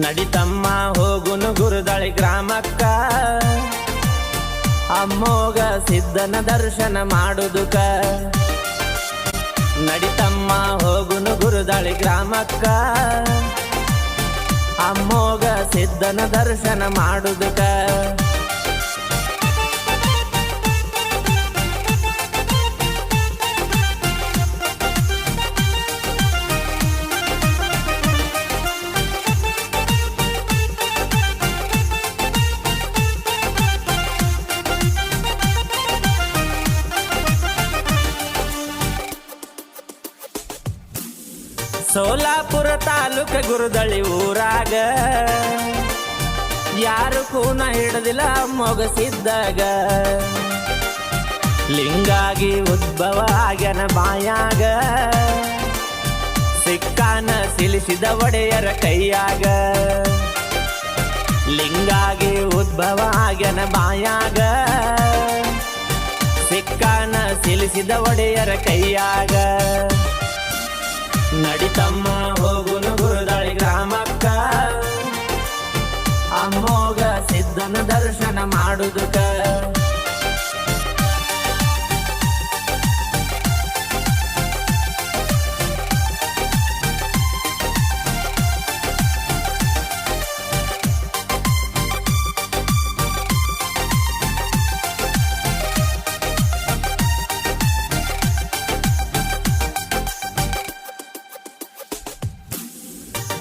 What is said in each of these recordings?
ನಡಿತಮ್ಮ ಹೋಗುನು ಗುರುದಳಿ ಗ್ರಾಮಕ್ಕ, ಅಮ್ಮೋಗ ಸಿದ್ಧನ ದರ್ಶನ ಮಾಡುದುಕ. ನಡಿತಮ್ಮ ಹೋಗುನು ಗುರುದಳಿ ಗ್ರಾಮಕ್ಕ, ಅಮ್ಮೋಗ ಸಿದ್ಧನ ದರ್ಶನ ಮಾಡುದುಕ. ಸೋಲಾಪುರ ತಾಲೂಕ ಗುರುದಳಿ ಊರಾಗ, ಯಾರು ಕೂನ ಹಿಡದಿಲ್ಲ ಮೊಗಸಿದ್ದಾಗ. ಲಿಂಗಾಗಿ ಉದ್ಭವ ಆಗ್ಯನ ಬಾಯಾಗ, ಸಿಕ್ಕಾನ ಸಿಲಿಸಿದ ಒಡೆಯರ ಕೈಯಾಗ. ಲಿಂಗಾಗಿ ಉದ್ಭವ ಆಗ್ಯನ ಬಾಯಾಗ, ಸಿಕ್ಕಾನ ಸಿಲಿಸಿದ ಒಡೆಯರ ಕೈಯಾಗ. ನಡಿತಮ್ಮ ಹೋಗುನು ಗುರುದಳಿ ಗ್ರಾಮಕ್ಕ, ಅಮ್ಮೋಗ ಸಿದ್ಧನ ದರ್ಶನ ಮಾಡುದುಕ.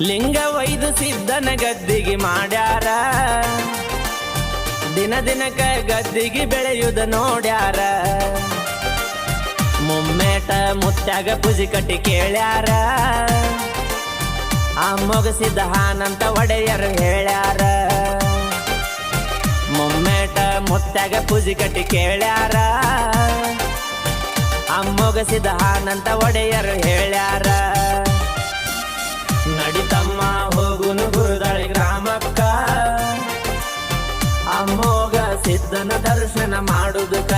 ಲಿಂಗ ವೈದು ಸಿದ್ಧನ ಗದ್ದಿಗೆ ಮಾಡ್ಯಾರ, ದಿನ ದಿನಕ ಗದ್ದಿಗೆ ಬೆಳೆಯುದ ನೋಡ್ಯಾರ. ಮುಮ್ಮೇಟ ಮುತ್ಯಾಗ ಪೂಜಿ ಕಟ್ಟಿ ಕೇಳ್ಯಾರ, ಅಮ್ಮೋಗ ಸಿದ್ಧ ಹಾನಂತ ಒಡೆಯರು ಹೇಳ್ಯಾರ. ಮುಮ್ಮೇಟ ಮುತ್ಯಾಗ ಪೂಜಿ ಕಟ್ಟಿ ಕೇಳ್ಯಾರ, ಅಮ್ಮೋಗ ಸಿದ್ಧ ಹಾನಂತ ಒಡೆಯರು ಹೇಳ್ಯಾರ. ನಡಿತಮ್ಮ ಹೋಗುನು ಗುರುದಳಿ ಗ್ರಾಮಕ್ಕ, ಅಮ್ಮೋಗ ಸಿದ್ಧನ ದರ್ಶನ ಮಾಡುದುಕ.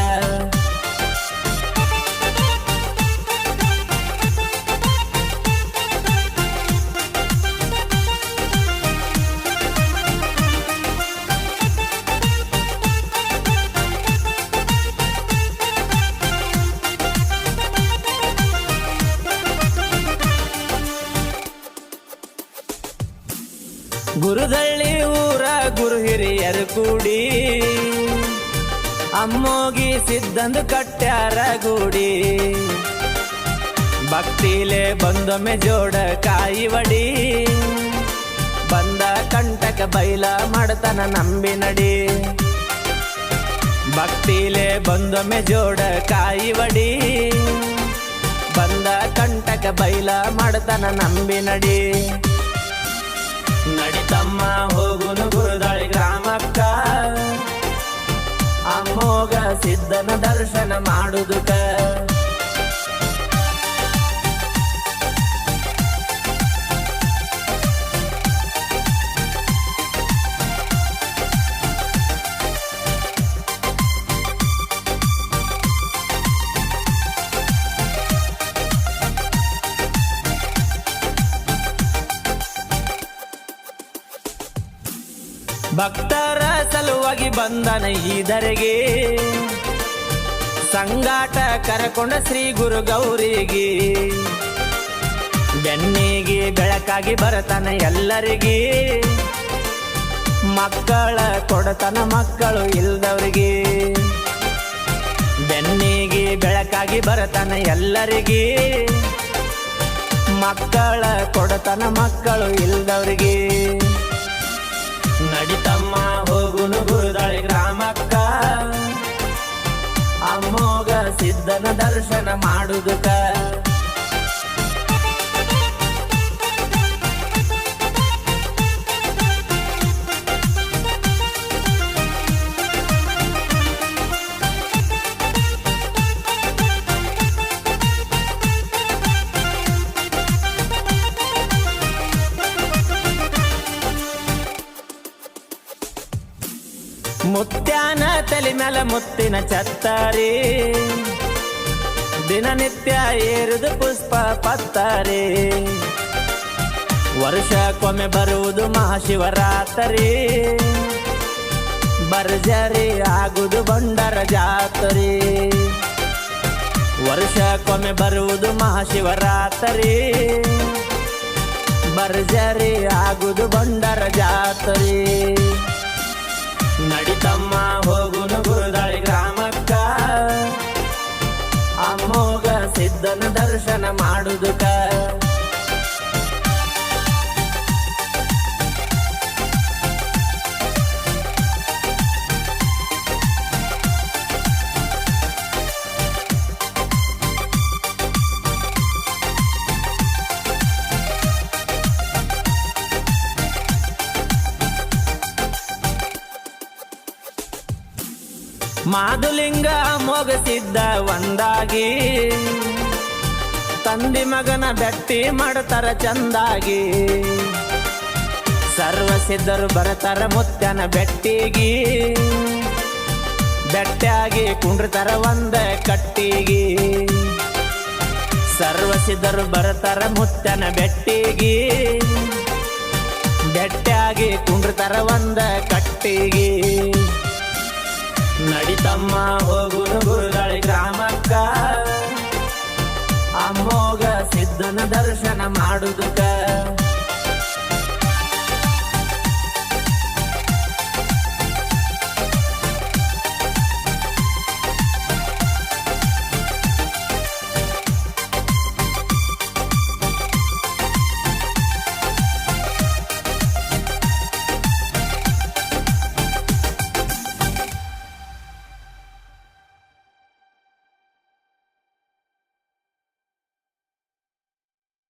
ಗುರುದಳ್ಳಿ ಊರ ಗುರು ಹಿರಿಯರು ಕೂಡಿ, ಅಮ್ಮೋಗಿ ಸಿದ್ಧಂದು ಕಟ್ಟ್ಯಾರ ಗೂಡಿ. ಭಕ್ತಿಲೆ ಬಂದೊಮ್ಮೆ ಜೋಡ ಕಾಯಿ ವಡಿ, ಬಂದ ಕಂಟಕ ಬೈಲ ಮಾಡ್ತನ ನಂಬಿ ನಡಿ. ಭಕ್ತಿಲೆ ಬಂದೊಮ್ಮೆ ಜೋಡ ಕಾಯಿ ವಡಿ, ಬಂದ ಕಂಟಕ ಬೈಲ ಮಾಡ್ತನ ನಂಬಿ ನಡಿ. ನಡಿತಮ್ಮ ಹೋಗುನು ಗುರುದಳಿ ಗ್ರಾಮಕ್ಕ, ಅಮ್ಮೋಗ ಸಿದ್ಧನ ದರ್ಶನ ಮಾಡುದುಕ. ಭಕ್ತರ ಸಲುವಾಗಿ ಬಂದನ ಈ ಧರೆಗೆ, ಸಂಗಾಟ ಕರಕೊಂಡ ಶ್ರೀ ಗುರು ಗೌರಿಗೆ. ಬೆನ್ನಿಗೆ ಬೆಳಕಾಗಿ ಬರತನ ಎಲ್ಲರಿಗೆ, ಮಕ್ಕಳ ಕೊಡತನ ಮಕ್ಕಳು ಇಲ್ದವ್ರಿಗೆ. ಬೆನ್ನಿಗೆ ಬೆಳಕಾಗಿ ಬರತನ ಎಲ್ಲರಿಗೆ, ಮಕ್ಕಳ ಕೊಡತನ ಮಕ್ಕಳು ಇಲ್ದವ್ರಿಗೆ. ನಡಿತಮ್ಮ ಹೋಗುನು ಗುರುದಳಿ ಗ್ರಾಮಕ್ಕ, ಅಮ್ಮೋಗ ಸಿದ್ಧನ ದರ್ಶನ ಮಾಡುದುಕ. ಮುತ್ಯಾನ ತಲೆ ಮ್ಯಾಲ ಮುತ್ತಿನ ಛತ್ತಾರಿ, ದಿನನಿತ್ಯ ಏರುದು ಪುಷ್ಪ ಪತ್ತಾರಿ. ವರ್ಷಕ್ಕೊಮ್ಮೆ ಬರುವುದು ಮಹಾಶಿವರಾತ್ರಿ, ಭರ್ಜರಿ ಆಗುವುದು ಬಂಡರ ಜಾತ್ರೆ. ವರ್ಷಕ್ಕೊಮ್ಮೆ ಬರುವುದು ಮಹಾಶಿವರಾತ್ರಿ, ಭರ್ಜರಿ ಆಗುವುದು ಬಂಡರ ಜಾತ್ರೆ. ನಡಿತಮ್ಮ ಹೋಗುನು ಗುರುದಾಳಿ ಗ್ರಾಮಕ್ಕ, ಅಮ್ಮೋಗ ಸಿದ್ಧನ ದರ್ಶನ ಮಾಡುವುದಕ್ಕ. ಮಾದುಲಿಂಗ ಮೊಗಸಿದ್ದ ಒಂದಾಗಿ, ತಂದಿ ಮಗನ ಭೆಟ್ಟಿ ಮಾಡ್ತಾರ ಚಂದಾಗಿ. ಸರ್ವಸಿದ್ಧರು ಬರ್ತಾರ ಮುತ್ಯನ ಬೆಟ್ಟಿಗಿ, ಬೆಟ್ಟಾಗಿ ಕುಂಡ್ರತಾರ ಒಂದ ಕಟ್ಟಿಗಿ. ಸರ್ವಸಿದ್ಧರು ಬರ್ತಾರ ಮುತ್ಯನ ಬೆಟ್ಟಿಗಿ, ಬೆಟ್ಟಾಗಿ ಕುಂಡ್ರತಾರ ಒಂದ ಕಟ್ಟಿಗಿ. ನಡಿತಮ್ಮ ಹೋಗುನು ಗುರುದಾಳಿ ಗ್ರಾಮಕ್ಕ, ಅಮ್ಮೋಗ ಸಿದ್ಧನ ದರ್ಶನ ಮಾಡುವುದಕ್ಕ.